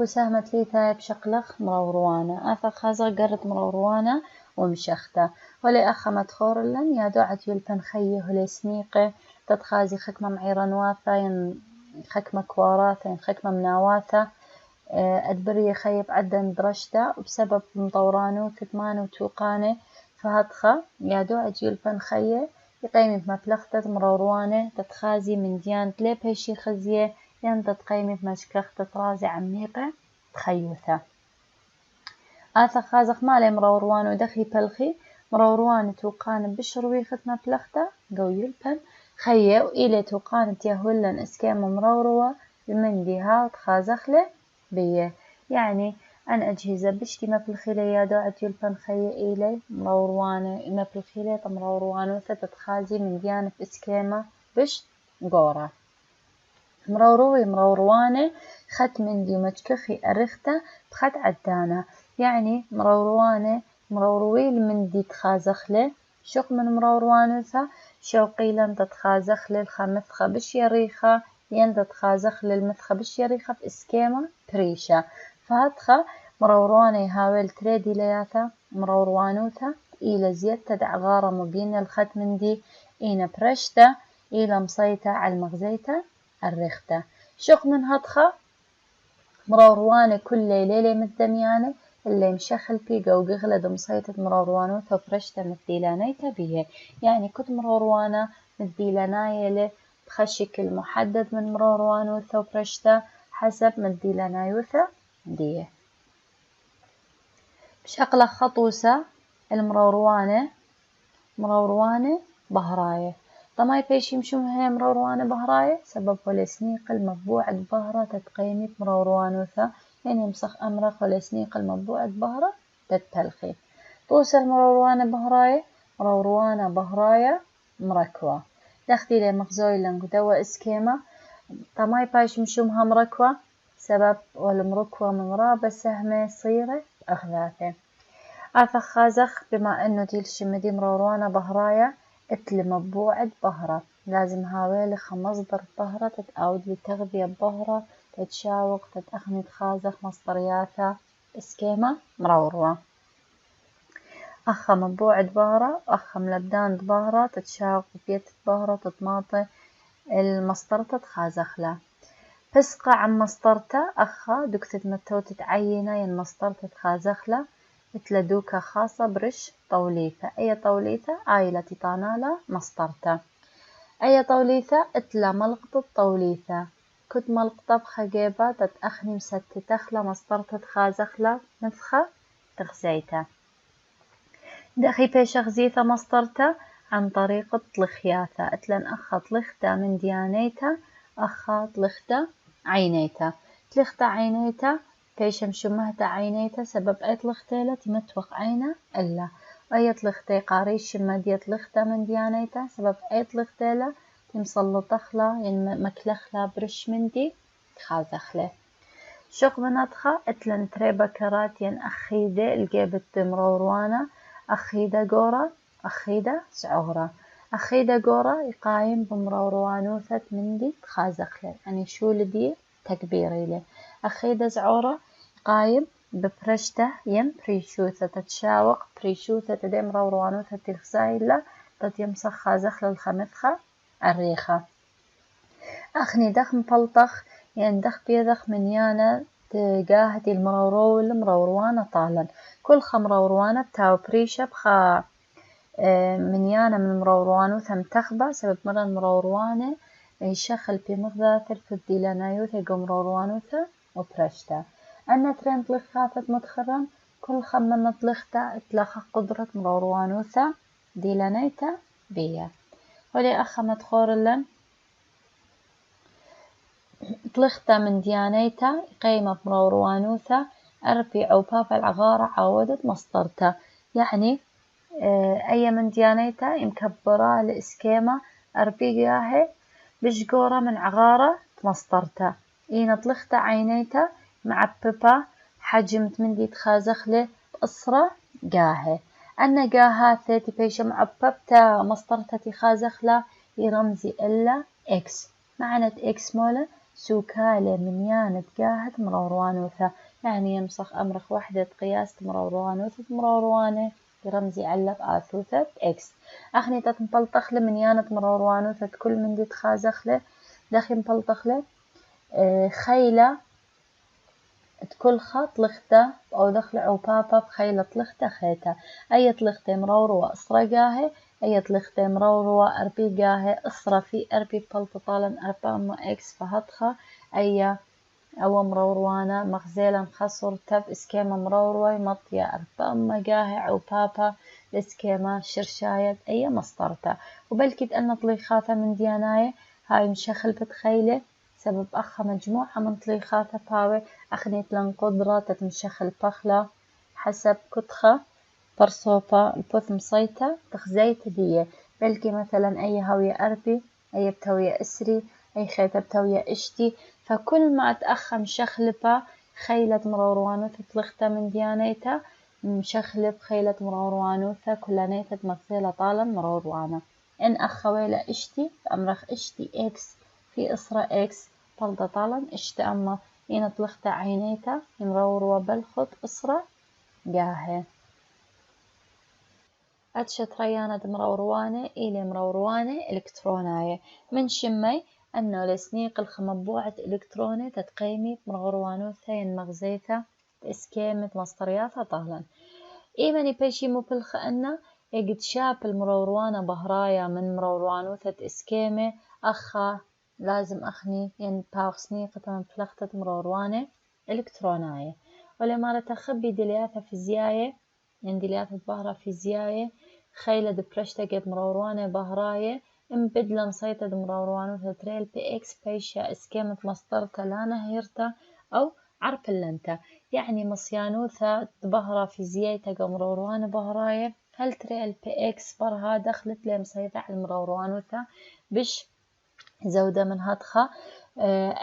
سهمت ليتا بشقلخ مروروانة آثا خازق قرد مروروانة ومشخته ولي أخا مدخور لن يا دعت يلبن خيه هلي سنيقه تتخازي خكمة معيران واثا ين خكمة كواراثا ين خكمة مناواثا أدبري خيب عدن درشتا وبسبب مطورانو كتمانو توقانه فهدخا يا دعت يلبن خيه يقيمي بمبلغتة مروروانة تتخازي من ديان تليبهشي خزيه ين تتقيمي بمشكخة رازي عميقة تخيوثة آثا خازق مالي مروروان ودخي بلخي مروروان توقان بشروي ختمة بلخته قو يلبن خيه وإلي توقان تيهولن اسكام مروروة بمنديها وتخازخله بيه يعني أن أجهزة بشتي مبلخي ليا داعت يلبن خيه إلي مروروان مبلخي لي مروروان وثتتخازي من ديانة اسكامة بشت قورة مروروي مروروانة خت مندي ومجكخي أرخته بخت عدانة يعني مروروانة مروروي المندي تخازخله شق من مروروانوثا شوقي لن تتخازخله الخمثخة بشيريخة ين تتخازخله المثخة بشيريخة في اسكيمة بريشة فهدخة مروروانة يهاول تريدي لياثا مروروانوثا إلى زيادة تدع غارة مبين الخت مندي إينا برشته إلى مصيته على المغزيته الرخته شق من هدخة مروروانة كل ليلة مدميانة اللي مشخل بيقا وقغلد مصيتة مروروانو ثوبرشته مديلانيته بيه يعني كنت مروروانة مديلانايلة بخشكل محدد من مروروانو ثوبرشته حسب مديلانايوثا ديه بشقلة خطوسة المروروانة مروروانة بهراية طماي بيشي مشوم هي مروروانة بهراية سبب ولسنيق المطبوعة بهرة تتقيمي مروروانوثا يعني مسخ أمرق ولسنيق المطبوعة بهرة تتلخي توصل مروروانة بهراية مروروانة بهراية مركوة دختي لي مخزوي لنقدوة اسكيمة طماي بيشي مشومها مركوة سبب والمركوة من رابة سهمة صيرة أخذاته آثا خازخ بما أنه ديلش مدي مروروانة بهراية اتل مطبوعة بهرة لازم هاويلي مصدر بهرة تتعود لتغذية بهرة تتشاوق تتأخني تخازخ مصدرياتها اسكيمة مروروة أخا مطبوعة بهرة أخا ملبدان بهرة تتشاوق بيت بهرة تتماطي المصدر تتخازخ له فسقة عن مصدرته أخا دكتة متو تتعينة ين مصدر تتخازخ له مثل دوكا خاصة برش طوليثة أي طوليثة عائلة طانالة مصدرته أي طوليثة اتلا ملقطة طوليثة كت ملقطة بخجيبة تتأخني مستتخلة مصدرته تخازخلة نفخة تغزيته دخي بيش غزيثة مصدرته عن طريقة طلخياثة اتلن أخا طلخته من ديانيته أخا طلخته عينيته طلخته عينيته بيش مشمهته عينيته سبب أي طلختيلة تمتوق عينه إلا أي طلختي قاريش مدية طلخته من ديانيته سبب أي طلختيلة تمسلطخلة ين مكلخلة برش مندي تخازخله شق بناتخا اتلن تريبا كرات ين أخيدة الجيبت مروروانة أخيدة قورة أخيدة سعورة أخيدة قورة يقايم بمروروانوثة مندي تخازخله يعني شو لدي تكبيري له أخيدة زعورة قايم ببرشته يم بريشوثة تتشاوق بريشوثة تدي مروروانوثة تلخزايلة تتيمسخ خازخ للخمثخة الريخة أخني دخ مبلطخ يعني دخ بيدخ من يانا تقاهدي المرورو والمروروانة طالا كل خمروروانة بتاو بريشة بخا من يانا من مروروانوثة متخبة سبب مرة المروروانة يشخل بمغذاث الفدي لنايوثة قم مروروانوثة وبرشته أنا ترين طلخاتة متخرم كل خم نطلخته اتلخ قدرة مروروانوثة ديلانيته بيه ولي أخا مدخور لن طلخته من ديانيته قيمة مروروانوثة أربي أو بابا العغارة عودت مصدرته يعني أي من ديانيته مكبرة الإسكيمة أربي جاهي بشقورة من عغارة مصدرته إينا طلخته عينيته معببة حجمت من دي تخازخله بأسرة جاهي أنا جاهاثة تبيش معببته مصدرته تخازخله يرمزي إلا إكس معنى إكس مولا سوكالة من يانت قاهت مروروانوثة، يعني يمسخ أمرخ وحدة قياس مروروانوثة مروروانة برمزي علب آثوثة إكس. أخني تتمبلطخلة من يانت مروروانوثة كل من دي تخازخلة دخي مبلطخلة خيلة كل خط لختة أو دخل أو بابا بخيلة لختة خيتة، أي لختة مروروة إصرة جاهي، أي لختة مروروة أربي جاهي إصرة في أربي بلططالا أربا أما إكس فهطخة أي أو مروروانة مغزيلا خصر تب إسكيما مروروة مطية أربا أما جاهي أو بابا إسكيما شرشاية أي مصطرته، وبلكد أن طليخاتها من دياناية هاي مشخل بتخيلة سبب أخا مجموعة من طليخاتها باوي أخنيت لن قدرة تتمشخل بخلة حسب كتخة برصوبة البوث مصيتة تخزيت دية، بلكي مثلا أي هوية أربي أي بتوية أسري أي خيطة بتوية اشتي، فكل ما أتأخى مشخلبة خيلة مروروانوثة تلختة من ديانيتا مشخلب خيلة مروروانوثة كلانيتا تمثيلة طالا مروروانة، إن أخويلة اشتي فأمرخ اشتي إكس في إصرة إكس طلطة طالا اشتي أما إن تلختة عينيتا مروروا بالخط إصرة جاهي. أتشت ريانة مروروانة إلي مروروانة إلكتروناية من شمي أنه لسنيق الخمبوعة إلكتروني تتقيمي مروروانوثة مغزيثة إسكيمة مصطرياتها طهلا إيماني بيشي مبلخ أنه يقد شاب المروروانة بهرايا من مروروانوثة إسكيمة أخا لازم أخني باوخ سنيقة من فلختة مروروانة إلكتروناية، ولما تخبي دلياثة فيزياية دلياثة بهرة فيزياية خيلة دبرشتة قد مروروانة بهراية امبدلا مصيتة مروروانوثة تريل بي إكس بيشا إسكيمة مصدرتا لانا هيرتا أو عرف اللنتا، يعني مصيانوثة بهرة فيزيايتا قمروروانة بهراية هل تري البي إكس برها دخلت لي مصيتة على المروروانوثة بش زودة من هاتخا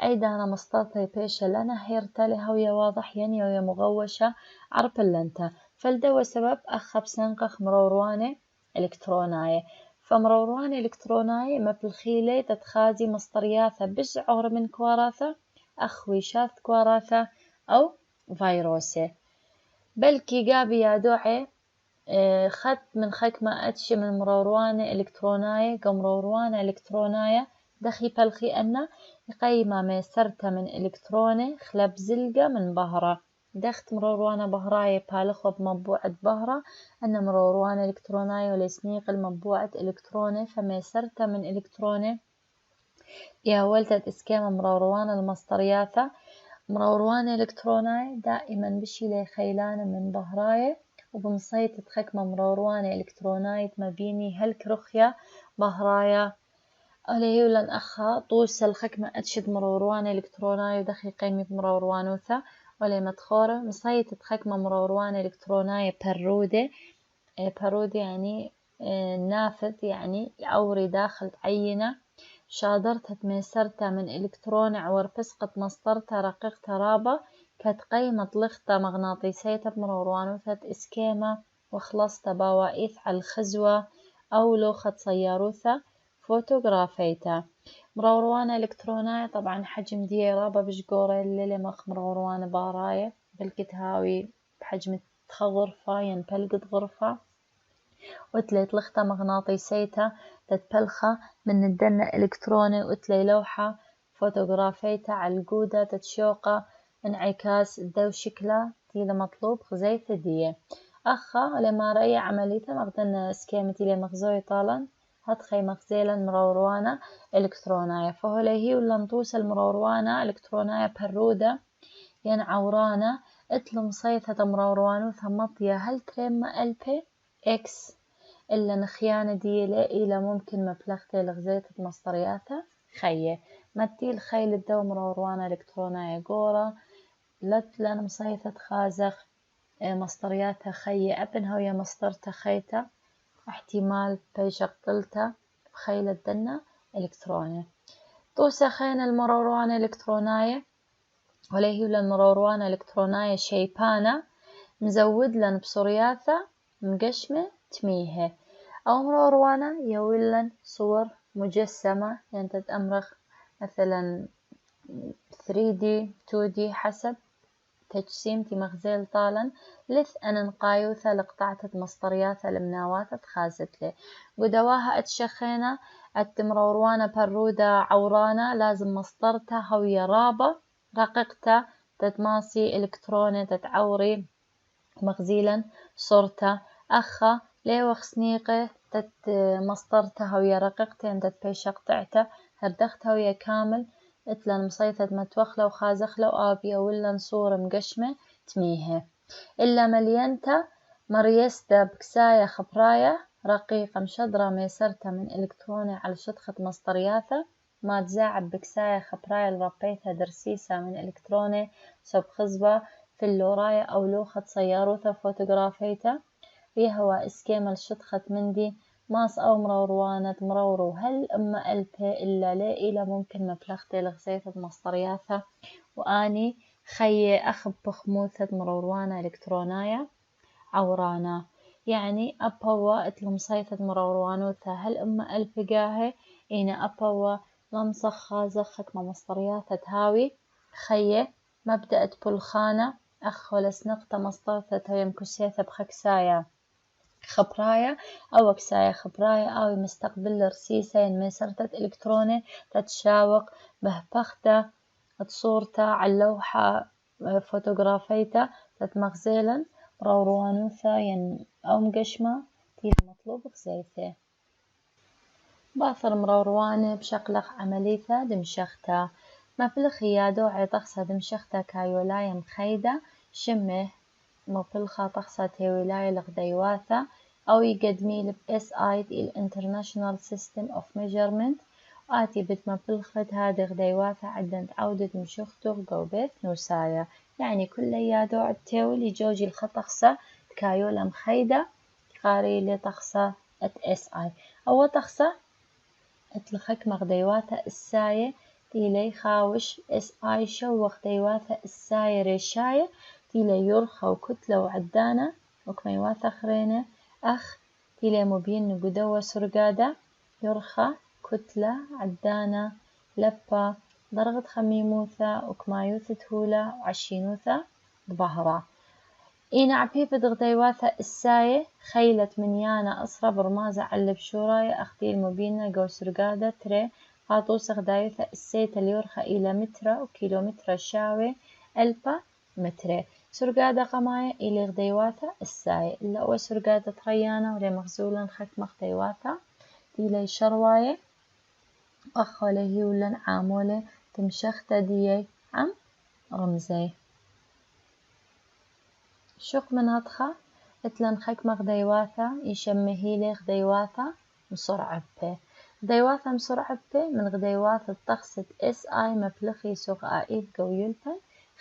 أيضا أنا مصطرتي بيشا لنا هيرتا لهوية واضح يعني ويا مغوشة عرب اللنتا فالدوا سبب أخب سنقخ مروروانة إلكتروناية، فمروروانة إلكتروناية ما بالخيلة تتخازي مصطرياثة بش عور من كواراثة أخوي شاث كواراثة أو فيروسي، بلكي قابي يا دوحي خد من خكمة أتشي من مروروانة إلكتروناية قمروروانة إلكتروناية دخي بلخي أن قيمة ميسرتها من إلكتروني خلب زلقة من بهرة دخت مروروانة بهراية بالخوة بمبوعة بهرة أن مروروانة إلكتروناية ولسنيق المبوعة إلكتروني فميسرتها من إلكتروني يا ولدت إسكيمة مروروانة المصطرياثة مروروانة إلكتروناية دائما بشي لي خيلانة من بهراية وبمصيت تخكمة مروروانة إلكتروناية ما بيني هالكرخية بهراية أولي لن أخا طوس الخكمة أتشد مروروانة إلكتروناية ودخي قيمة مروروانوثة ولي مدخورة مصيت تخكمة مروروانة إلكتروناية برودة برودة يعني نافذ يعني عوري داخل عينة شادرتها تميسرتها من إلكترون عور بسقة مصدرتها رقيقتها رابة كتقيمة لختة مغناطيسية بمروروانوثة إسكيمة وخلصتها بواقيث على الخزوة أو لوخة صياروثة فوتوغرافيتا مروروانة إلكترونية طبعا حجم دي رابة بشقورة اللي مخ مروروانة باراية بالكتهاوي بحجم غرفة ينبلقت غرفة وتلي لختة مغناطيسيتا تتبلخة من الدنة إلكتروني وتلي لوحة فوتوغرافيتا على الجودة تتشوقة انعكاس الدو شكله تيلا مطلوب خزيت دية أخا لما رأي عمليته مغدنا سكيمتي لمغزوي طالا هتخي مغزيلا مروروانة إلكترونية فهو هي اللنطوس المروروانة إلكترونية برودة ين عورانة اتلم صيثة مروروانو ثمطية هل تريما ألبي إكس إلا نخيانة دي إلى ممكن مبلغتي لغزيت مصطرياتها خيه مدي الخيل الدو مروروانة إلكترونية جورة لتلن مصيثة خازخ مصطرياتها خيه أبنها ويا مصدرتها خيته احتمال بيشغلتها بخيل الدنة إلكترونية توسى خين المروروانة إلكترونية وله للمروروانة إلكترونية شيبانة مزود لن بصرياثة مقشمة تميهة أو مروروانة يولن صور مجسمة يعني تتأمرخ مثلا 3D 2D حسب تجسيمتي مغزيل طالا لث أن قايوثة لقطعت مصطرياثة لمناواثة خازتلي قدواها أتشخينا التمروروانا برودة عورانا لازم مصطرتها هوية رابة رقيقتا تتماسي إلكتروني تتعوري مغزيلا صورته أخا ليوخ سنيقة مصطرتها ويا رقيقتين تتبيش قطعته هردختها ويا كامل اتلن مصيثة متوخلة وخازخلة وآبية ولا نصور مقشمة تميها إلا مليانتا مريستا بكساية خبراية رقيقة مشدرة ميسرتها من إلكتروني على شطخة مسطرياثة ما تزاعب بكساية خبراية لربيتها درسيسة من إلكتروني سب خزبة في اللوراية أو لوخة سياروثة فوتوغرافيتا بيهوا إسكيمل شطخة مندي ماس أو مروروانة مرورو هل أما ألبي إلا لا إلا ممكن مبلغتي لغزيثة مسطرياثة وآني خي أخب بخموثة مروروانة إلكتروناية عورانا يعني أبوا اتلمصيثة مروروانوثة هل أما ألبي قاهي إينا أبوا لمصخة زخك ممسطرياثة هاوي خي مبدأ بلخانة أخ ولسنقطة مسطرثة يمكسيثة بخكسايا خبرايا أو كسايا خبرايا أو مستقبل رسيسة ميسرتة إلكتروني تتشاوق بهبختة تصورته على اللوحة فوتوغرافيته تتمغزيلا روروانوثا أو مقشمة تيل مطلوب غزيثة باثر مروروانة بشقلق عمليثة دمشختة ما في الخيادو عطخصة دمشختة كايولاية مخيدة شمه مبلخة طخصة ولاية لغديواثة أو يقدمي لب SI الانترناشنال سيستم اوف ميجرمنت آتي بت مبلخة هذه غديواثة عدن تعودة مشختو قوبيث نوسايا يعني كل يادو عدتاول يجوجي الخطخصة كايولا مخيدة قاري لطخصة SI أو طخصة اتلخك مغديواثة الساية تيلي خاوش SI شوخ ديواثة الساية ريشاية تيلي يرخى وكتلة وعدانة وكميواثة خرينة أخ تيلي مبين نقدوة سرقادة يرخى كتلة عدانة لبا ضرغت خميموثة وكمايوثة هولة وعشينوثة ظهرة إينا عبيبة غديواثة الساية خيلة منيانا أصرى برمازة على بشوراية أختي المبينة جو سرقادة تري قاطوس غدايوثة السيتة ليورخة إلى مترة وكيلومتر شاوي ألبا متري سرقادة قماية إلى غديواثة الساية إلا هو سرقادة طريانة ولي مغزولا خك مغديواثة إلى شرواية أخوله هيولن عامولة تمشختة ديي عم رمزي شوق مناطخة اتلن خك مغديواثة يشمهيلي غديواثة مسرعة بي غديواثة مسرعة بي من غديواثة تقصد SI مبلخي سوق آئيد قويلبا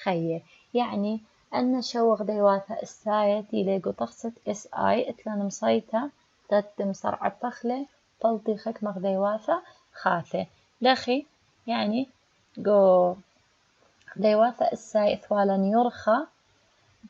خيه يعني أن شو غديواثة الساية تيليقو تقصد SI اتلن مصيتة تت مسرعة بخلة تلطي خك مغديواثة خاثة دخي يعني قو غديواثة الساية ثوالا يرخى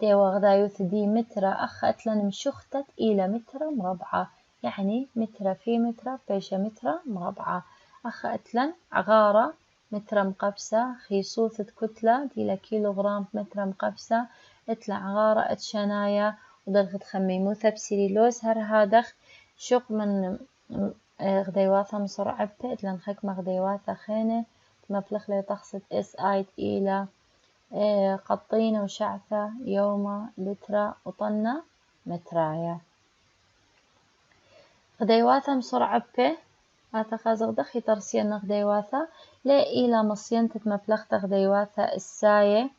ديوا غدايوث دي مترة أخ أتلن مشختت إلى مترة مربعة يعني مترة في مترة بيشة مترة مربعة أخ أتلن عغارة مترة مقبسة خيصوثة كتلة دي كيلوغرام مترة مقبسة أتلن عغارة أتشنايا ودرخت خميموثة بسيليلوز هر هادخ شق من غديواثة مسرعبة أتلن خكمة غديواثة خينة مبلغ لي تقصد SI إلى قطينة وشعثة يومة لترة وطنة مترايا غديواثة مسرعة به أتخاز غدخي ترسينا غديواثة لا إلى مصينة مبلغة غديواثة الساية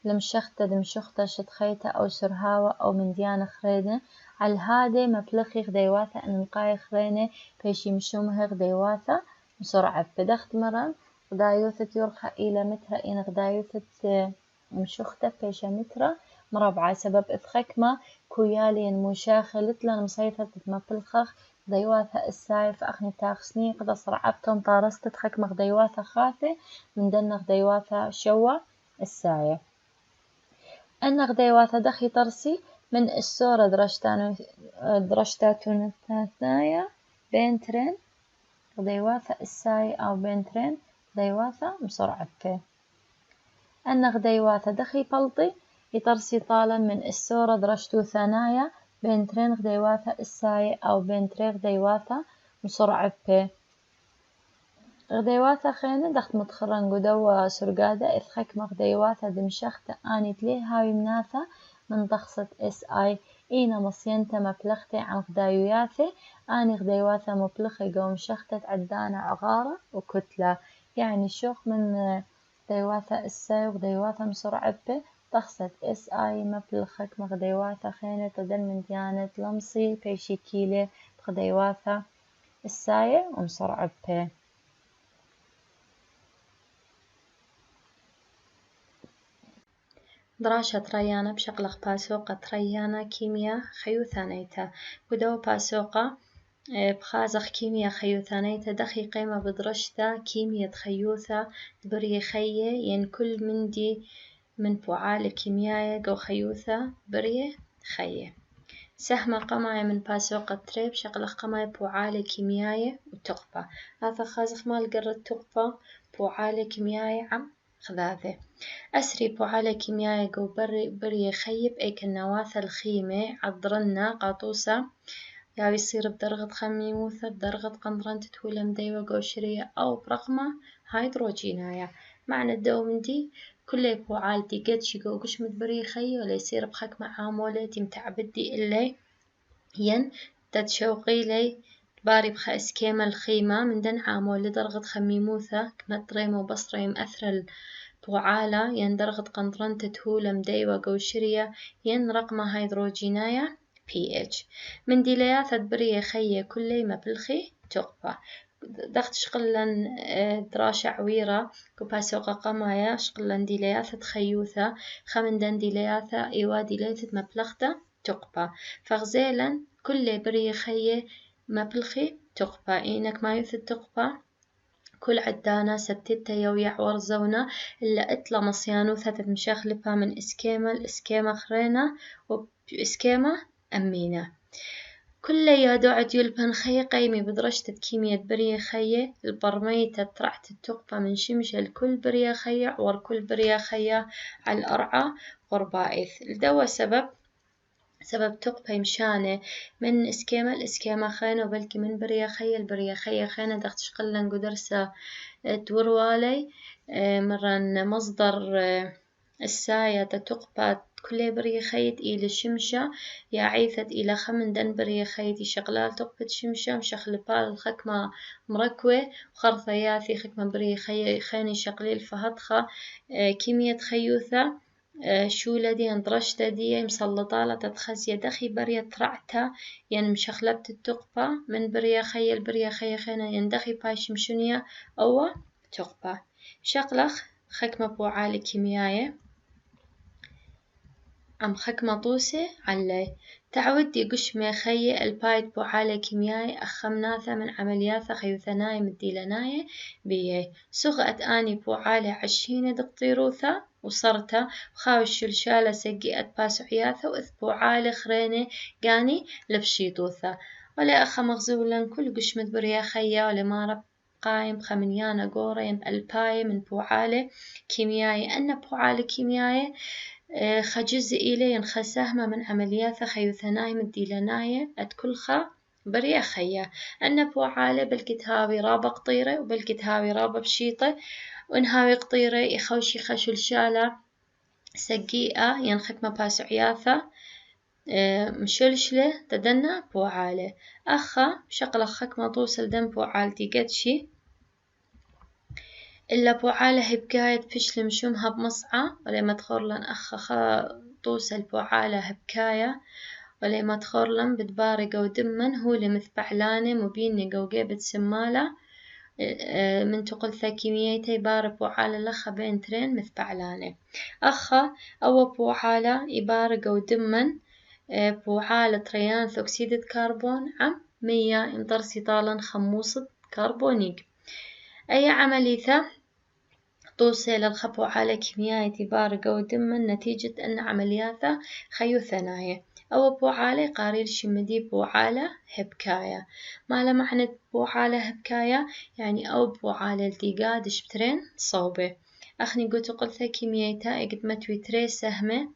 لمشختة دمشختة شتخيتة أو سرهاوة أو من ديانة خرينة على هذا مبلغي غديواثة أنقاي خرينة بيش يمشومها غديواثة مسرعة بدخت مرة غدايوثة يرخى إلى مترة إن غدايوثة مشختة بيشة مترة مربعة سبب إثخكمة كويالي مشاخلت لنا مصيثة مبلخخ غديواثة السايف أخني تاخسني قد صرعبتهم طارست تخكمة غديواثة خاثة من دن غديواثة شوى السايف أن غديواثة دخي ترسي من السورة درشتاتون الثانية بين ترين غديواثة الساي أو بين ترين غديواثة مسرعة به أن غديواثة دخي بلطي يطرسي طالا من السورة درشتو ثنايا بين ترين غديواثة الساية أو بين تري غديواثة مسرعة بي غديواثة خينة دخت متخرن قدوة سرقادة إثخك مغديواثة دمشخت آني تليه هاوي مناثة من ضخصة اس اي إينا مصينتا مبلغتي عن غدايوياثي آني غديواثة مبلغي قوم شختت عدانا عغارة وكتلة يعني شوخ من غديواثة الساي وغديواثة مسرعة بي ضخصة اس اي مبلغك مغديواثة خينة تدل من ديانة لمصي بيشي كيلي بغديواثة الساية ومسرعة بي دراشة ريانة بشغلق باسوقة ريانة كيمياء خيوثانيتا ودو باسوقة بخازخ كيمياء خيوثانيتا دخي قيمة بدرشتا كيمياء خيوثة بري خيه ين كل من دي من بوعال كيمياء جو خيوثة بري خيه سهمة قماية من باسوقة تريب شغلق قماية بوعال كيمياء وتقبة هذا خازخ مال قرد تقبة بوعال كيمياء عم خذاذة أسري بوعالة كيميائية جو بري خيب أي كالنواثة الخيمة عضرنا قاطوسة يا يصير بدرجة خميموثة بدرجة قنطران تتولى مديوة قوشرية أو برقمة هيدروجيناية معنى الدوم دي كل بوعالتي قد شي قوش مدبري خي ولا يصير بخك معامولة متعبدي إلي ين تتشوقي لي باري بخا اسكيمة الخيمة من دن عامول لدرجة خميموثة كمتريم وبصريم أثر بوعالة ين درجة قنطران تتهولة مديوة قوشرية ين رقمة هيدروجيناية pH من ديلياثة برية خية كلي ما بالخي تقبة دخت شقلن دراشة عويرة كوباسوقة قمايا شقلن ديلياثة خيوثة خمندن ديلياثة إيوا ديلياثة مبلغتة تقبة فغزيلا كل برية خية ما بالخي تقبة إنك ما يث تقبة كل عدانا ستة يويع ورزونا إلا إطلع مصيانو ثلاثة مشاخلفها من إسكيمة الإسكيمة خرينا وإسكيمة أمينة كل يادو عديول بن خي قيمي بدرجة كيمياء برية خية البرميتة طرعت التقبة من شمشة الكل برية خية ور كل برية خية على الأرعى غربائث الدوا سبب تقبة مشانة من إسكيمة الإسكيمة خينة وبلكي من برية خية البرية خية خينة دختش قلن قدرسة دوروالي مرن مصدر الساية تقبة كل برية خيط إلى شمشة يا عيثة إلى خمن دن برية خيط شغلال تقبة شمشة مشخل بال خكمة مركوة وخرثياثي خكمة برية خيني شقليل فهطخة كيمياء خيوثة شو لدي اندرشت دي مسلطالة تتخز يدخي برية ترعتا ين مشخلبت التقبة من برية خي البرية خي خينا يندخي باش مشونية أو تقبة شقلخ خكمة بوعالي كيميائية عم خكمة طوسة علي تعودي قشمة خي البايد بوعالي كيميائي أخمناثة من عملياثة خيوثناي مديلناي بيه سغأت آني بوعالي عشينة دقطيروثة وصرتها وخاوش الشالة سجئت باسعياثة وإثبو عالي خرينة قاني لبشيطوثة ولا أخا مغزولا كل قشمة بريا خيا ولا ما رب قايم خمنيانا قورين الباي من بوعالي كيميائي أن بوعالي كيميائي خجزء إلي خساهمة من عمليات خيوثناي مديلناي أتكل خا بريا خيا أن بوعالي بالكتهاوي رابا قطيرة وبالكتهاوي رابا بشيطة ونهاوي قطيرة يخوشي خشو الشالة سقيئة ينخك مباس عياثة مشلشلة تدنا بوعالة أخا شقل أخك ما توصل دم بوعالتي قدشي إلا بوعالة هبكاية فشل مشومها بمصعى ولا ما تخورلن أخا توصل بوعالة هبكاية ولا ما تخورلن بتبارق ودمن هو لمثبعلانة مبينة قوقي بتسمالة من تقل كيميائيتي بارب وعالة لخا بين ترين مثبعلانة أخا أو بوعالة يبارق ودمن بوعالة ريان ثوكسيد كربون عم 100 انطرسي طالا خموصة كربونيك أي عملية توصل للخبو على كيميائي تبارق ودمن نتيجة أن عملياته خيوثناية أو بوعالة قارير شمدي بوعالة هبكاية ما له معنى بوعالة هبكاية يعني أو بوعالة التقاد شبترين صوبة أخني قلت قلتها كيمياتا قدمت ويتري سهمة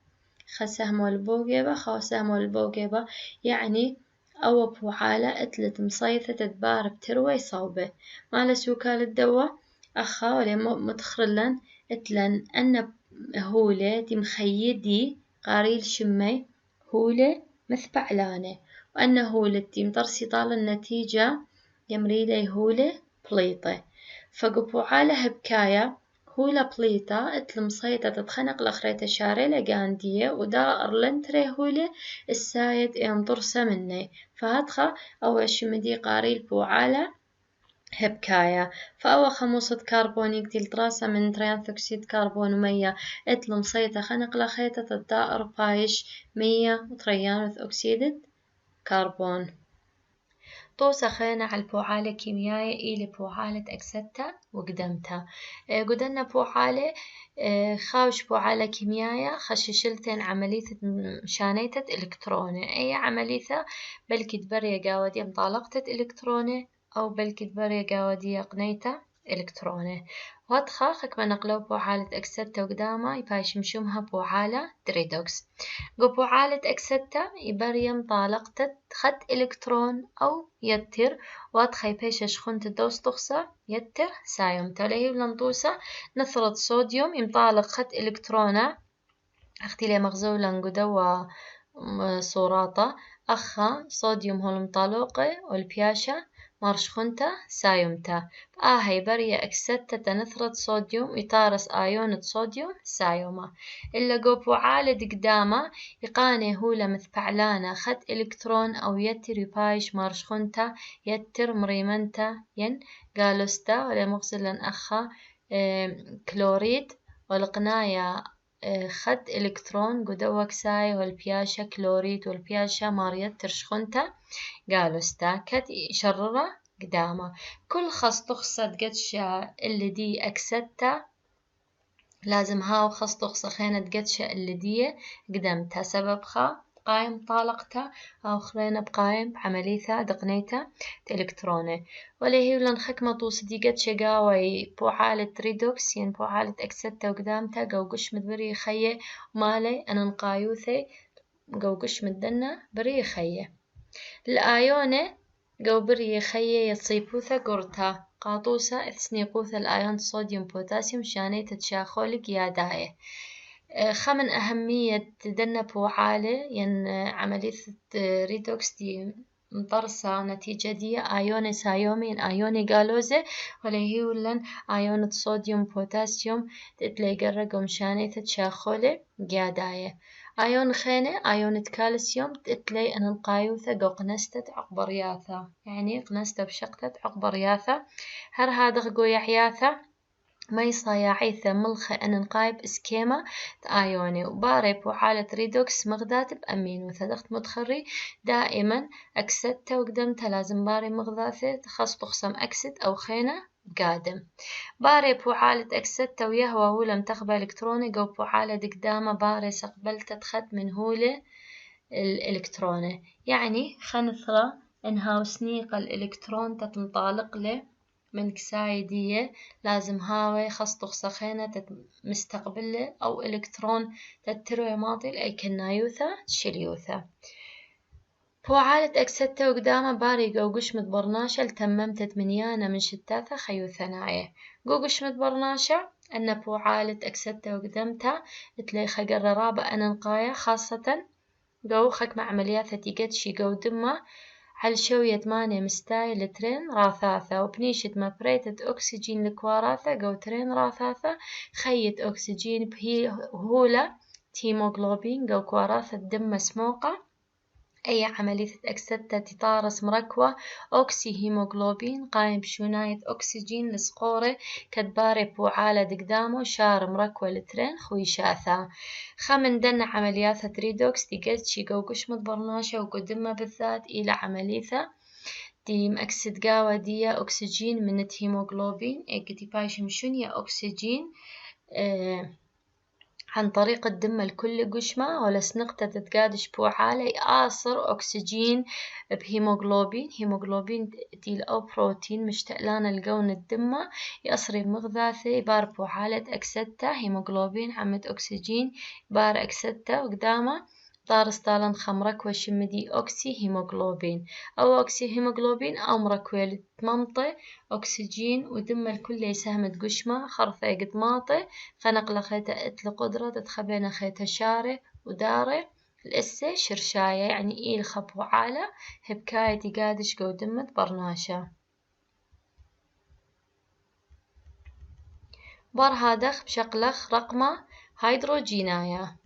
خسهم والبوجبة خاسهم والبوجبة يعني أو بوعالة أتلت مصيثة تدبار بتروي صوبة مال سوكال الدواء أخا ولا متخرلن اتلن أن هولة دي مخيدي قاريل شمي هولة مثبعلانة وأن هولة دي مطرسي طال النتيجة يمريلي هولة بليطة فقبوعالة هبكاية هولة بليطة اتل مصيطة تتخنق لخريطة شاري لقاندية ودا أرلنتري هولة السايد ينطرسة مني فهدخة أول شمدي قاريل بوعالة هبكاية فأول خموصة كربون يقتل تراسة من تريان ثوكسيد كربون ومية اتل مصيطة خنق لخيطة الدائر بايش 100 وتريان أكسيد كربون طوسة خينا على البوعالة كيميائية إلى بوعالة أكستة وقدمتها قدرنا بوعالة خاوش بوعالة كيميائية خششلتين عملية مشانيتة إلكترونة أي عملية بلكي تبري قاودية مطالقة إلكترونة أو بلكي تبري قاودية قنيتة إلكترونة وادخا خكما نقلو بوعالة أكستة وقدامها يبايش مشومها بوعالة تريدوكس بوعالة أكستة يبري مطالقة خط إلكترون أو يتر وادخا يبايش شخونة الدوس تخصى يتر سايوم توليه لنطوسة نثرة صوديوم يمطالق خط إلكترونة أختي لي مغزولا قدوا صوراطة أخا صوديوم هو المطالقة والبياشة مارشخونتا سايومتا هاي برية أكستة نثرة صوديوم يطارس آيون صوديوم سايوما إلا قوبو عالد قدامه يقاني هولا مثبعلانا خد إلكترون أو يتر يبايش مارشخونتا يتر مريمنتا ين قالوستا ولا مغزلا أخا كلوريد والقنايا خد إلكترون قدو وكساي والبياشة كلوريد والبياشة ماريت ترشخونتا قالوستا كت شررة قدامه كل خص تخصد قدشة اللي دي أكستة لازم هاو خص تخص خينة قدشة اللي دي قدمتها سبب خا قايم طالقتها أو خلينا بقايم بعمليتها دقنيتها إلكتروني ولا هي ولا نخكمة طوس دي قدشة قاوي بوحالة ريدوكس يعني بوحالة أكستة وقدامتها قوقش مدبري خيه مالي أنا نقايوثي قوقش مدنا بري خيه الآيونة قوبري خيه يتصيبوثا قرطها قاطوسة اثنيقوثا الآيون صوديوم بوتاسيوم شاني تتشاخولك ياداية خمن أهمية دنا بوعالة ين عملية ريدوكس دي مطرسة نتيجة دي آيون سايومين آيون قالوزة ولا هي ولن آيون صوديوم بوتاسيوم تتلي قرقو مشاني تتشاخولة قياداية آيون خينة آيون كالسيوم تتلي أن القايوثة قو قنستة عقبرياثة يعني قنستة بشقتة عقبرياثة هر هذا قو يحياثة ما يصايعيثة ملخة أن نقايب إسكيما آيوني وباري بوحالة ريدوكس مغدات بأمين وثدخت متخري دائما أكستة وقدمتها لازم باري مغذاثة تخص تخصم أكسد أو خينة قادم باري بوحالة أكستة ويهوى هو لم تخبى إلكتروني قو بوحالة قدامة باري سقبلت تخد من هولة الإلكتروني يعني خنثرة إنها وسنيق الإلكترون تتنطالق له من كسايدية لازم هاوي خص تخصخينة مستقبله أو إلكترون تتروي ماطل أي كنايوثا تشليوثا بوعالة أكستة وقدامة باري قوقش متبرناشة لتممت منيانة من شتاثة خيو ثنايا قوقش متبرناشة أن بوعالة أكستة وقدمتها تلي خقر رابع أنا نقايا خاصة قوخك مع عمليات تيجتشي قو دمه على شوية ماني مستاي لترين راثاثة وبنيشة مبريتة أكسجين لكواراثة قو ترين راثاثة خيط أكسجين بهي هولة هيموغلوبين قو كواراثة دم مسموقة أي عملية أكستة تطارس مركوة أوكسي هيموغلوبين قايم بشوناية أكسجين لسقورة كدباري بوعالة دقدامه شار مركوة لترين خوي شاثا خمن دنا عمليات تريدوكس دي قد شي قوقش متبرناشة وقدمها بالذات إلى عملية دي مأكسد قاوة دي أكسجين من الهيموغلوبين إيكتي بايش مشون يا أكسجين عن طريق الدم الكل قشمة ولا سنقطة تتقادش بوعالة يآصر أكسجين بهيموغلوبين. هيموغلوبين تيل أو بروتين مشتقلان القون الدمة يأصري بمغذاثة يبار بوعالة أكسدتا هيموغلوبين عمت أكسجين يبار أكسدتا وقدامه طارس طالن خمرك وشمدي أكسي هيموغلوبين أو أكسي هيموغلوبين أو مركويل تممطي أكسجين ودم الكل يساهمت قشمة خرثة قدماطي خنق لخيتا اتل قدرة تتخبينا خيتا شاري وداري الإسة شرشاية يعني إيل خبو عالة هبكاية تقادش قو دمت برناشة بار هادخ بشقلخ رقمة هيدروجيناية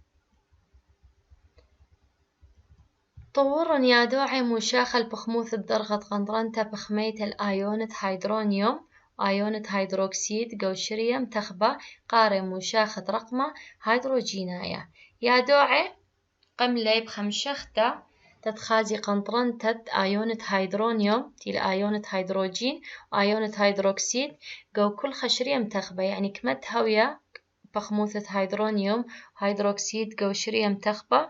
طورن يا دوعي مشاخ البخموث الدرغة قنطرنتا بخميت الآيونة هيدرونيوم آيونة هيدروكسيد قوشريم تخبى قاري مشاخة رقمة هيدروجيناية يا دوعي قملي بخمشختا تتخازي قنطرنتت آيونة هيدرونيوم تيل آيونة هيدروجين وآيونة هيدروكسيد قو كل خشريم تخبى يعني كمت هوية بخموثة هيدرونيوم هيدروكسيد قوشريم تخبى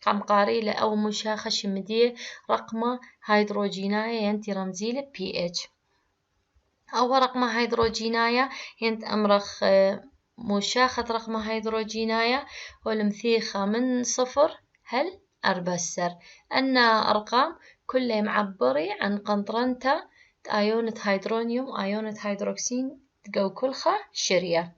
قام قاريلة أو مشاخة شمدية رقمة هيدروجيناية ينتي رمزيلة pH أو رقمة هيدروجيناية ينت أمرخ مشاخة رقمة هيدروجيناية والمثيخة من 0 هل أربسر أن أرقام كلها معبري عن قنطرنتا آيونة هيدرونيوم آيونة هيدروكسين تقو كلها شرية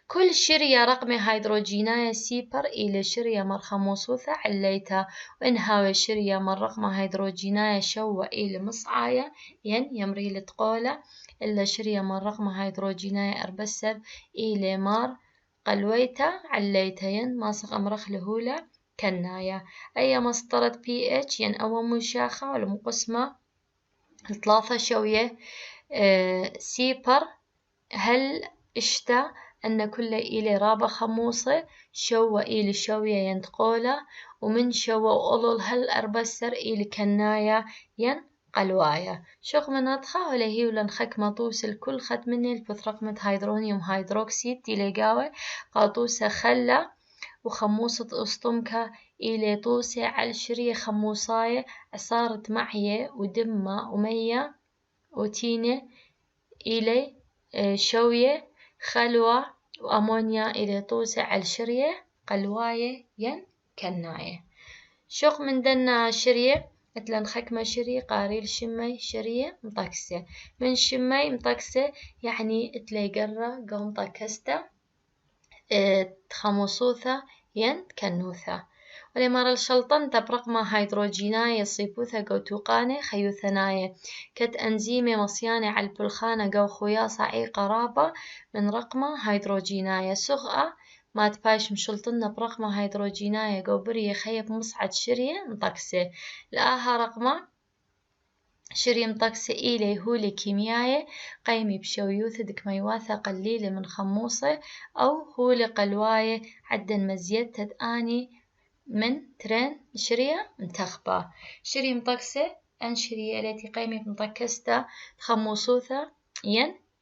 كل شرية رقم هيدروجيناية سيبر إلى شرية مرخة موصوثة عليتا وإن هاوي شرية من رقم هيدروجيناية شوة إلى مصعاية يمري لتقولة إلا شرية من رقم هيدروجيناية أربسر إلى مار قلويتا عليتا ماسق أمرخ لهولة كناية أي مسطرة pH أو مشاخة والمقسمة 3 شوية سيبر هل اشتا أن كل إلي رابة خموصة شوة إلي شوية ينتقولة ومن شوة وأولل هل أربسر إلي كناية قلواية شوق من أدخى ولا هي ولا نخك مطوس الكل خد مني البث رقمة هيدرونيوم هيدروكسيد تيليقاوي قاطوسة خلة وخموصة أسطمكة إلي طوسة على شرية خموصاية صارت معية ودمة ومية وتينة إلي شوية خلوة وأمونيا إلي طوسة على شرية قلواية كناية شوق من دنا شرية مثلا خكمة شرية قاريل شمي شرية مطكسة من شمي مطكسة يعني تلاقي قرة قوم طكسته خموصوثة كنوثة ولمرة الشلطنة برقمة هيدروجيناية صيبوثة قو توقانة خيوثناية كت أنزيمة مصيانة على البلخانة قو خياصة أي قرابة من رقمة هيدروجيناية سغأة ما تبايش مشلطنة برقمة هيدروجيناية قو برية خيب مصعد شرية مطكسة لآها رقمة شرية مطكسة إلي هولي كيميائي قيمي بشويوثة دك ميواثة قليلة من خموصة أو هولي قلواية عدا مزيد تدآني من ترين شرية منتخبة شرية مطكسة أن شرية التي قيمي مطكسة خموصوثة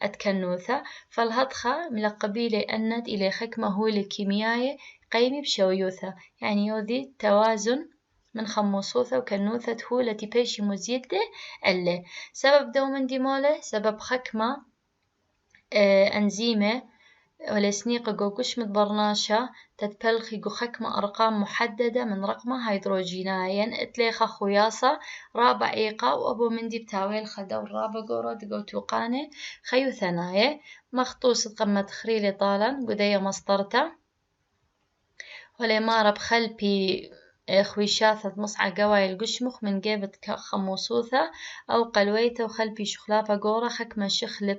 أتكنوثة فالهضخة ملقبيلي أند إلي خكمة هولي كيميائي قيمي بشويوثة يعني يوذي توازن من خموصوثة وكنوثة هولة بيشي مزيدة اللي سبب دومن ديمولة سبب خكمة أنزيمة ولا سنيقة جو قشمة برناشة تتبلخي جو خكمة أرقام محددة من رقمة هيدروجينايا اتليخة خياصة رابع إيقا وأبو مندي بتاويل خدو الرابع قورد جو توقاني خيو ثنايا مخطوصة قمة خريلي طالا قدية مسطرته ولا مارب خلبي خويشاثة مصعى قواي القشمخ من جيبة خموصوثة أو قلويته وخلبي شخلافة قورة خكمة شخلة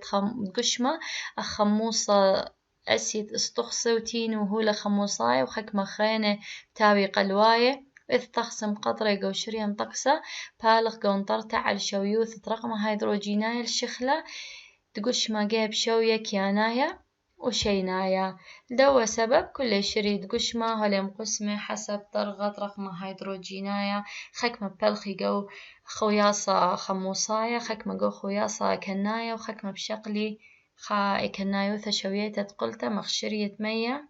قشمة خموصة أسيد استخصي وتين وهولة خموصاية وخكمة خينة تاوي قلواية إذ تخصم قطرة قو شرية مطقسة بالغ قو انطرتع على شويوثة رقمة هيدروجيناية الشخلة تقشمة جيب شوية كياناية وشينايا دوا سبب كل شريد قشمة هلم قسمة حسب درجة رقمة هيدروجينايا خكمة بلخي جو خوياصة خموصايا خكمة جو خوياصة كنايا وخكمة بشقلي كنايوثة شويتة قلتة مخشرية مية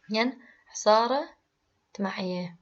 ين حصارة تمعيه.